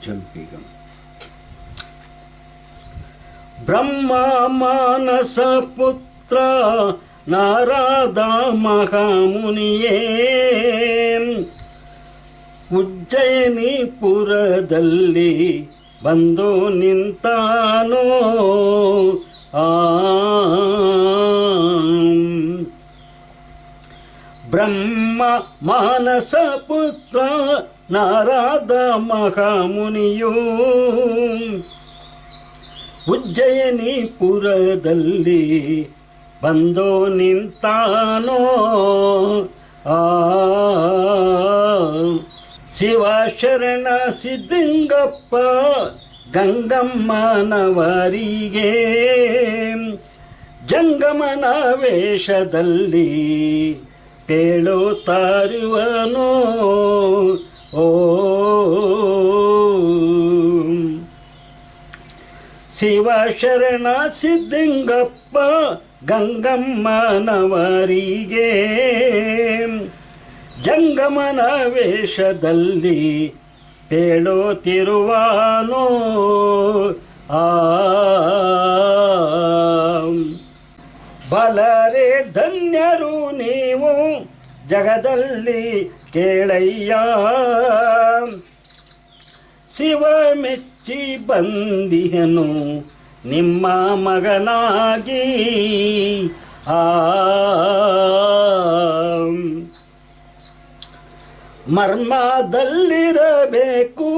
ಜಂಪಿಗ ಬ್ರಹ್ಮ ಮಾನಸ ಪುತ್ರ ನಾರದ ಮಹಾಮುನಿಯೇ ಉಜ್ಜಯಿನಿಪುರದಲ್ಲಿ ಬಂದು ನಿಂತಾನೋ ಬ್ರಹ್ಮ ಮಾನಸ ಪುತ್ರ ನಾರದ ಮಹಾಮುನಿಯು ಉಜ್ಜಯಿನಿಪುರದಲ್ಲಿ ಬಂದು ನಿಂತಾನೋ ಶಿವ ಶರಣ ಸಿದ್ಧಲಿಂಗಪ್ಪ ಗಂಗಮ್ಮನವರಿಗೆ ಜಂಗಮನ ವೇಷದಲ್ಲಿ ಪೇಳುತ್ತಾರುವನೋ ಶಿವ ಶರಣ ಸಿದ್ಧಲಿಂಗಪ್ಪ ಗಂಗಮ್ಮನವರಿಗೆ ಜಂಗಮನ ವೇಷದಲ್ಲಿ ಪೇಳುತ್ತಿರುವನೋ ಬಲರೆ ಧನ್ಯರು ನೀವು ಜಗದಲ್ಲಿ ಕೇಳಯ್ಯ ಶಿವ ಮೆಚ್ಚಿ ಬಂದಿಹನು ನಿಮ್ಮ ಮಗನಾಗಿ ಮರ್ಮದಲ್ಲಿರಬೇಕು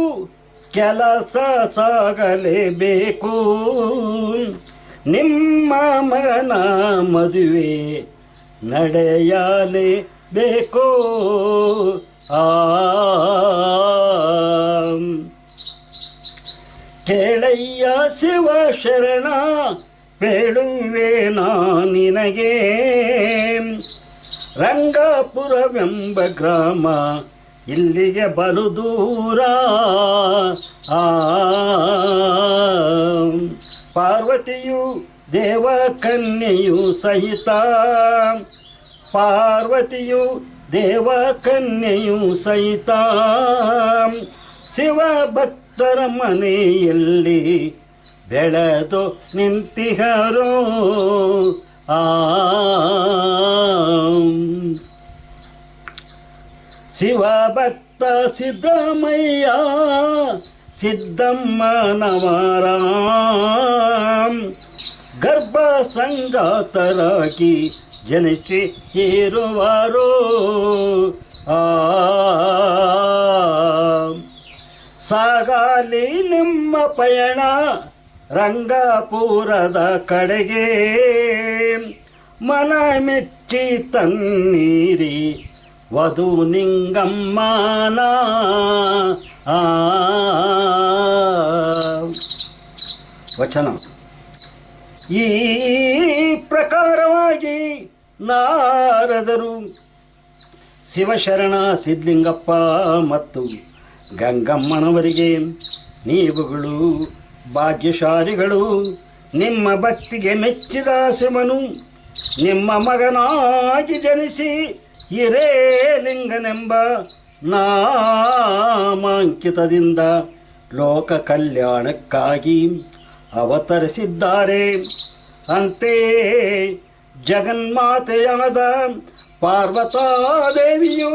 ಕೆಲಸ ಸಾಗಲೇಬೇಕು ನಿಮ್ಮ ಮಗನ ಮದುವೆ ನಡೆಯಲೇಬೇಕು ಕೇಳಯ್ಯ ಶಿವ ಶರಣ ಬೇಡುವೆ ನಿನಗೆ ರಂಗಾಪುರವೆಂಬ ಗ್ರಾಮ ಇಲ್ಲಿಗೆ ಬಲು ದೂರ ಪಾರ್ವತಿಯು ದೇವಕನ್ಯೆಯು ಸಹಿತ ಪಾರ್ವತಿಯು ದೇವಕನ್ಯೆಯು ಸಹಿತ ಶಿವ ಭಕ್ತರ ಮನೆಯಲ್ಲಿ ಬೆಳೆದು ನಿಂತಿಹರೋ ಶಿವ ಭಕ್ತ ಸಿದ್ದರಾಮಯ್ಯ ಸಿದ್ದಮ್ಮನವರ ಗರ್ಭ ಸಂಗಾತರಾಗಿ ಜನಿಸಿ ಇರುವರು ಸಾಗಲಿ ನಿಮ್ಮ ಪಯಣ ರಂಗಾಪುರದ ಕಡೆಗೆ ಮನ ಮೆಚ್ಚಿ ತನ್ನೀರಿ ವಧು ನಿಂಗಮ್ಮನ ವಚನ ಈ ಪ್ರಕಾರವಾಗಿ ನಾರದರು ಶಿವಶರಣ ಸಿದ್ಧಲಿಂಗಪ್ಪ ಮತ್ತು ಗಂಗಮ್ಮನವರಿಗೆ ನೀವುಗಳು ಭಾಗ್ಯಶಾಲಿಗಳು, ನಿಮ್ಮ ಭಕ್ತಿಗೆ ಮೆಚ್ಚಿದ ಶಿವನು ನಿಮ್ಮ ಮಗನಾಗಿ ಜನಿಸಿ ಹಿರೇಲಿಂಗನೆಂಬ ನಾಮಾಂಕಿತದಿಂದ ಲೋಕ ಕಲ್ಯಾಣಕ್ಕಾಗಿ ಅವತರಿಸಿದ್ದಾರೆ. ಅಂತೆಯೇ ಜಗನ್ಮಾತೆಯಾದ ಪಾರ್ವತಾದೇವಿಯು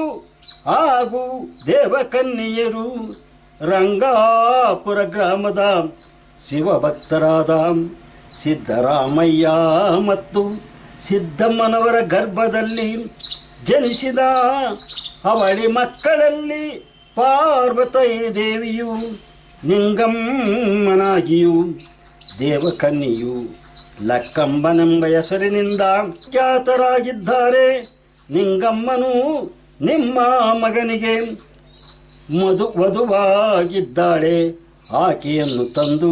ಹಾಗೂ ದೇವಕನ್ಯೆಯರು ರಂಗಾಪುರ ಗ್ರಾಮದ ಶಿವಭಕ್ತರಾದ ಸಿದ್ದರಾಮಯ್ಯ ಮತ್ತು ಸಿದ್ದಮ್ಮನವರ ಗರ್ಭದಲ್ಲಿ ಜನಿಸಿದ ಅವಳಿ ಮಕ್ಕಳಲ್ಲಿ ಪಾರ್ವತೀ ದೇವಿಯು ನಿಂಗಮ್ಮನಾಗಿಯೂ ದೇವಕನ್ಯೆಯು ಲಕ್ಕಂಬನೆಂಬ ಹೆಸರಿನಿಂದ ಖ್ಯಾತರಾಗಿದ್ದಾರೆ. ನಿಂಗಮ್ಮನು ನಿಮ್ಮ ಮಗನಿಗೆ ವಧುವಾಗಿದ್ದಾಳೆ. ಆಕೆಯನ್ನು ತಂದು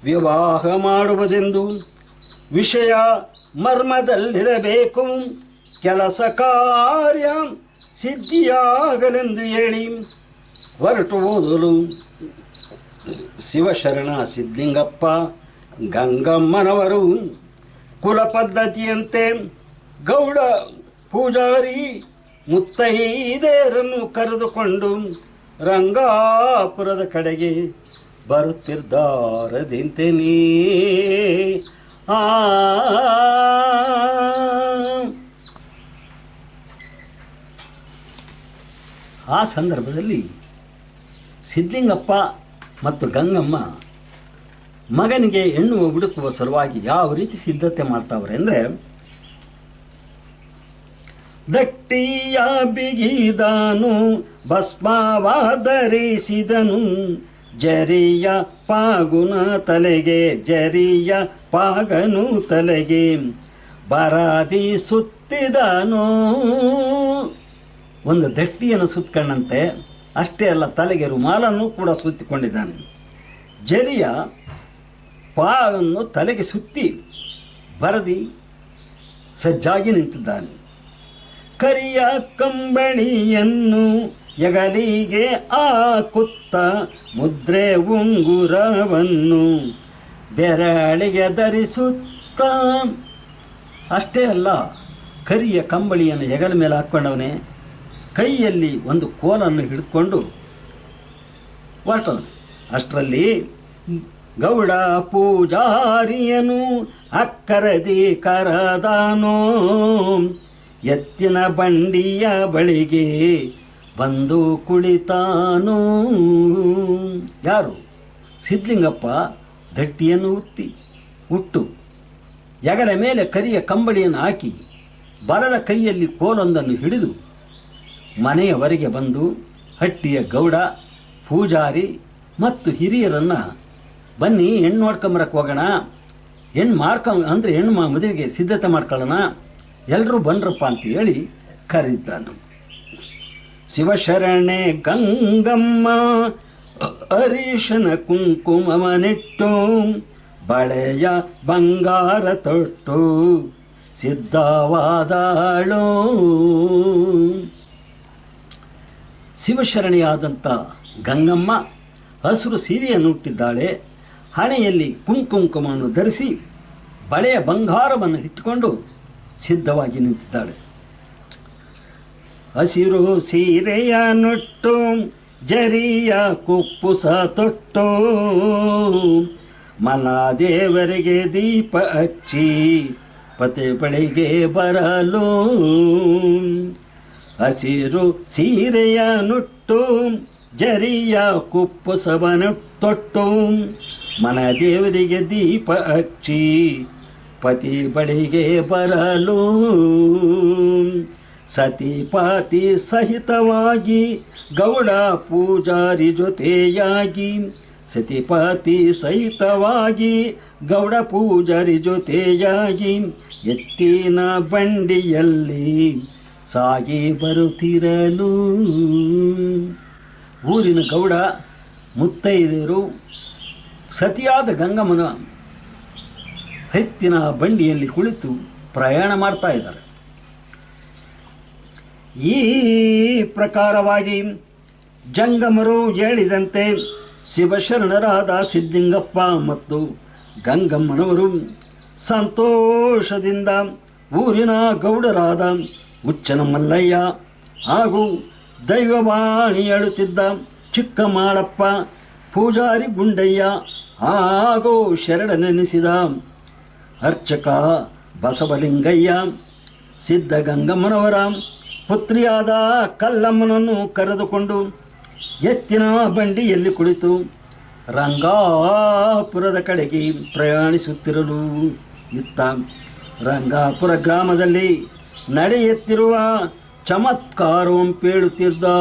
ವಿವಾಹ ಮಾಡುವುದೆಂದು ವಿಷಯ ಮರ್ಮದಲ್ಲಿರಬೇಕು. ಕೆಲಸ ಕಾರ್ಯ ಸಿದ್ಧಿಯಾಗಲೆಂದು ಹೇಳಿ ಹೊರಟು ಹೋದಲು. ಶಿವಶರಣ ಸಿದ್ಧಲಿಂಗಪ್ಪ ಗಂಗಮ್ಮನವರು ಕುಲ ಪದ್ಧತಿಯಂತೆ ಗೌಡ ಪೂಜಾರಿ ಮುತ್ತೈದೆಯರನ್ನು ಕರೆದುಕೊಂಡು ರಂಗಾಪುರದ ಕಡೆಗೆ ಬರುತ್ತಿದ್ದಾರದಿಂತೆ ನೀ ಆ ಸಂದರ್ಭದಲ್ಲಿ ಸಿದ್ಲಿಂಗಪ್ಪ ಮತ್ತು ಗಂಗಮ್ಮ ಮಗನಿಗೆ ಹೆಣ್ಣು ಹುಡುಕುವ ಸಲುವಾಗಿ ಯಾವ ರೀತಿ ಸಿದ್ಧತೆ ಮಾಡ್ತಾವ್ರೆ ಅಂದರೆ, ದಟ್ಟಿಯ ಬಿಗಿದಾನು ಭಸ್ಮವಾಧರಿಸಿದನು ಜರಿಯ ಪಾಗುನ ತಲೆಗೆ ಜರಿಯ ಪಾಗನು ತಲೆಗೆ ಬರಾದಿ ಸುತ್ತಿದನು. ಒಂದು ದಟ್ಟಿಯನ್ನು ಸುತ್ತಕೊಂಡಂತೆ, ಅಷ್ಟೇ ಅಲ್ಲ ತಲೆಗೆ ರುಮಾಲನ್ನು ಕೂಡ ಸುತ್ತಿಕೊಂಡಿದ್ದಾನೆ. ಜರಿಯ ಪಾಗನ್ನು ತಲೆಗೆ ಸುತ್ತಿ ಬರದಿ ಸಜ್ಜಾಗಿ ನಿಂತಿದ್ದಾನೆ. ಕರಿಯ ಕಂಬಳಿಯನ್ನು ಎಗಲಿಗೆ ಹಾಕುತ್ತ ಮುದ್ರೆ ಉಂಗುರವನ್ನು ಬೆರಳಿಗೆ ಧರಿಸುತ್ತ, ಅಷ್ಟೇ ಅಲ್ಲ ಕರಿಯ ಕಂಬಳಿಯನ್ನು ಹೆಗಲ ಮೇಲೆ ಹಾಕ್ಕೊಂಡವನೇ, ಕೈಯಲ್ಲಿ ಒಂದು ಕೋಲನ್ನು ಹಿಡಿದುಕೊಂಡು ಹೊರಟವನು. ಅಷ್ಟರಲ್ಲಿ ಗೌಡ ಪೂಜಾರಿಯನು ಅಕ್ಕರದಿ ಕರದಾನೋ ಎತ್ತಿನ ಬಂಡಿಯ ಬಳಿಗೆ ಬಂದು ಕುಳಿತಾನೋ. ಯಾರು? ಸಿದ್ಲಿಂಗಪ್ಪ ದಟ್ಟಿಯನ್ನು ಉಟ್ಟು ಎಗಲ ಮೇಲೆ ಕರಿಯ ಕಂಬಳಿಯನ್ನು ಹಾಕಿ ಬಲದ ಕೈಯಲ್ಲಿ ಕೋಲೊಂದನ್ನು ಹಿಡಿದು ಮನೆಯವರೆಗೆ ಬಂದು ಹಟ್ಟಿಯ ಗೌಡ ಪೂಜಾರಿ ಮತ್ತು ಹಿರಿಯರನ್ನು ಬನ್ನಿ ಹೆಣ್ಣು ನೋಡ್ಕೊಂಬರಕ್ಕೆ ಹೋಗೋಣ, ಹೆಣ್ಣು ಮದುವೆಗೆ ಸಿದ್ಧತೆ ಮಾಡ್ಕೊಳ್ಳೋಣ, ಎಲ್ಲರೂ ಬನ್ರಪ್ಪ ಅಂತ ಹೇಳಿ ಕರೆದಿದ್ದಾನು. ಶಿವಶರಣೆ ಗಂಗಮ್ಮ ಅರಿಶನ ಕುಂಕುಮವನಿಟ್ಟು ಬಳೆಯ ಬಂಗಾರ ತೊಟ್ಟು ಸಿದ್ಧವಾದಳು. ಶಿವಶರಣೆಯಾದಂಥ ಗಂಗಮ್ಮ ಹಸಿರು ಸೀರೆಯನ್ನು ಹುಟ್ಟಿದ್ದಾಳೆ. ಹಣೆಯಲ್ಲಿ ಕುಂಕುಮವನ್ನು ಧರಿಸಿ ಬಳೆಯ ಬಂಗಾರವನ್ನು ಇಟ್ಟುಕೊಂಡು ಸಿದ್ಧವಾಗಿ ನಿಂತಿದ್ದಾಳೆ. ಹಸಿರು ಸೀರೆಯ ನುಟ್ಟು ಜರಿಯ ಕುಪ್ಪುಸ ತೊಟ್ಟು ಮನಾದೇವರಿಗೆ ದೀಪ ಹಚ್ಚಿ ಪತಿ ಬಳಿಗೆ ಬರಲು. ಹಸಿರು ಸೀರೆಯ ನುಟ್ಟು ಜರಿಯ ಕುಪ್ಪುಸವನು ತೊಟ್ಟು ಮನದೇವರಿಗೆ ದೀಪ ಹಚ್ಚಿ ಪತಿ ಬಳಿಗೆ ಬರಲು. ಸತಿಪತಿ ಸಹಿತವಾಗಿ ಗೌಡ ಪೂಜಾರಿ ಜೊತೆಯಾಗಿ, ಸತಿಪತಿ ಸಹಿತವಾಗಿ ಗೌಡ ಪೂಜಾರಿ ಜೊತೆಯಾಗಿ ಎತ್ತಿನ ಬಂಡಿಯಲ್ಲಿ ಸಾಗಿ ಬರುತ್ತಿರಲು. ಊರಿನ ಗೌಡ ಮುತ್ತೈದೆಯರು ಸತಿಯಾದ ಗಂಗಮ್ಮನ ಎತ್ತಿನ ಬಂಡಿಯಲ್ಲಿ ಕುಳಿತು ಪ್ರಯಾಣ ಮಾಡ್ತಾ ಇದ್ದಾರೆ. ಈ ಪ್ರಕಾರವಾಗಿ ಜಂಗಮರು ಹೇಳಿದಂತೆ ಶಿವಶರಣರಾದ ಸಿದ್ಲಿಂಗಪ್ಪ ಮತ್ತು ಗಂಗಮ್ಮನವರು ಸಂತೋಷದಿಂದ ಊರಿನ ಗೌಡರಾದ ಹುಚ್ಚನ ಮಲ್ಲಯ್ಯ ಹಾಗೂ ದೈವವಾಣಿ ಹೇಳುತ್ತಿದ್ದ ಚಿಕ್ಕ ಮಾಳಪ್ಪ, ಪೂಜಾರಿ ಗುಂಡಯ್ಯ ಹಾಗೂ ಶರಣನೆನಿಸಿದ ಅರ್ಚಕ ಬಸವಲಿಂಗಯ್ಯ ಸಿದ್ಧಗಂಗಮ್ಮನವರ ಪುತ್ರಿಯಾದ ಕಲ್ಲಮ್ಮನನ್ನು ಕರೆದುಕೊಂಡು ಎತ್ತಿನ ಬಂಡಿಯಲ್ಲಿ ಕುಳಿತು ರಂಗಾಪುರದ ಕಡೆಗೆ ಪ್ರಯಾಣಿಸುತ್ತಿರಲು ಇತ್ತ. ರಂಗಾಪುರ ಗ್ರಾಮದಲ್ಲಿ ನಡೆಯುತ್ತಿರುವ ಚಮತ್ಕಾರವನ್ನು ಪೇಳುತ್ತಿದ್ದಾರದೆಂತಲೇ.